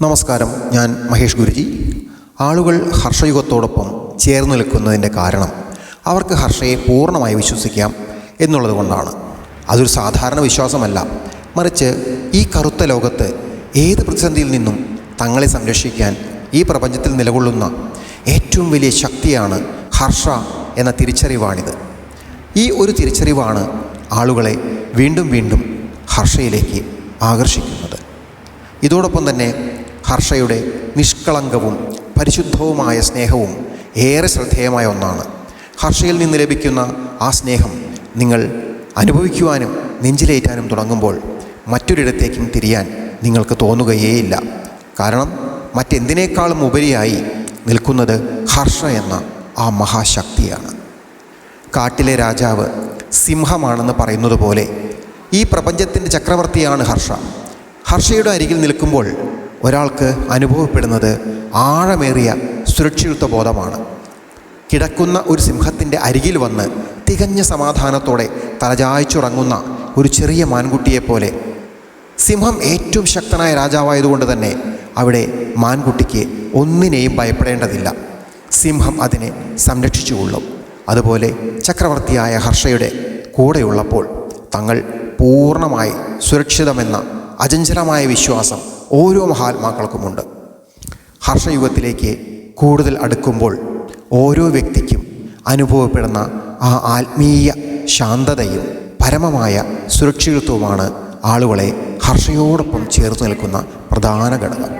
നമസ്കാരം, ഞാൻ മഹേഷ് ഗുരുജി. ആളുകൾ ഹർഷയുഗത്തോടൊപ്പം ചേർന്ന് നിൽക്കുന്നതിൻ്റെ കാരണം അവർക്ക് ഹർഷയെ പൂർണ്ണമായി വിശ്വസിക്കാം എന്നുള്ളത് കൊണ്ടാണ്. അതൊരു സാധാരണ വിശ്വാസമല്ല, മറിച്ച് ഈ കറുത്ത ലോകത്ത് ഏത് പ്രതിസന്ധിയിൽ നിന്നും തങ്ങളെ സംരക്ഷിക്കാൻ ഈ പ്രപഞ്ചത്തിൽ നിലകൊള്ളുന്ന ഏറ്റവും വലിയ ശക്തിയാണ് ഹർഷ എന്ന തിരിച്ചറിവാണിത്. ഈ ഒരു തിരിച്ചറിവാണ് ആളുകളെ വീണ്ടും വീണ്ടും ഹർഷയിലേക്ക് ആകർഷിക്കുന്നത്. ഇതോടൊപ്പം തന്നെ ഹർഷയുടെ നിഷ്കളങ്കവും പരിശുദ്ധവുമായ സ്നേഹവും ഏറെ ശ്രദ്ധേയമായ ഒന്നാണ്. ഹർഷയിൽ നിന്ന് ലഭിക്കുന്ന ആ സ്നേഹം നിങ്ങൾ അനുഭവിക്കുവാനും നെഞ്ചിലേറ്റാനും തുടങ്ങുമ്പോൾ മറ്റൊരിടത്തേക്കും തിരിയാൻ നിങ്ങൾക്ക് തോന്നുകയേയില്ല. കാരണം മറ്റെന്തിനേക്കാളും ഉപരിയായി നിൽക്കുന്നത് ഹർഷ എന്ന ആ മഹാശക്തിയാണ്. കാട്ടിലെ രാജാവ് സിംഹമാണെന്ന് പറയുന്നത് പോലെ ഈ പ്രപഞ്ചത്തിൻ്റെ ചക്രവർത്തിയാണ് ഹർഷ. ഹർഷയുടെ അരികിൽ നിൽക്കുമ്പോൾ ഒരാൾക്ക് അനുഭവപ്പെടുന്നത് ആഴമേറിയ സുരക്ഷിതത്വ ബോധമാണ്. കിടക്കുന്ന ഒരു സിംഹത്തിൻ്റെ അരികിൽ വന്ന് തികഞ്ഞ സമാധാനത്തോടെ തലചായ്ച്ചുറങ്ങുന്ന ഒരു ചെറിയ മാൻകുട്ടിയെപ്പോലെ. സിംഹം ഏറ്റവും ശക്തനായ രാജാവായതുകൊണ്ട് തന്നെ അവിടെ മാൻകുട്ടിക്ക് ഒന്നിനെയും ഭയപ്പെടേണ്ടതില്ല. സിംഹം അതിനെ സംരക്ഷിച്ചുകൊള്ളും. അതുപോലെ ചക്രവർത്തിയായ ഹർഷയുടെ കൂടെയുള്ളപ്പോൾ തങ്ങൾ പൂർണ്ണമായി സുരക്ഷിതമെന്ന അചഞ്ചലമായ വിശ്വാസം ഓരോ മഹാത്മാക്കൾക്കുമുണ്ട്. ഹർഷയുഗത്തിലേക്ക് കൂടുതൽ അടുക്കുമ്പോൾ ഓരോ വ്യക്തിക്കും അനുഭവപ്പെടുന്ന ആ ആത്മീയ ശാന്തതയും പരമമായ സുരക്ഷിതത്വവുമാണ് ആളുകളെ ഹർഷയോടൊപ്പം ചേർത്ത് നിൽക്കുന്ന പ്രധാന ഘടകം.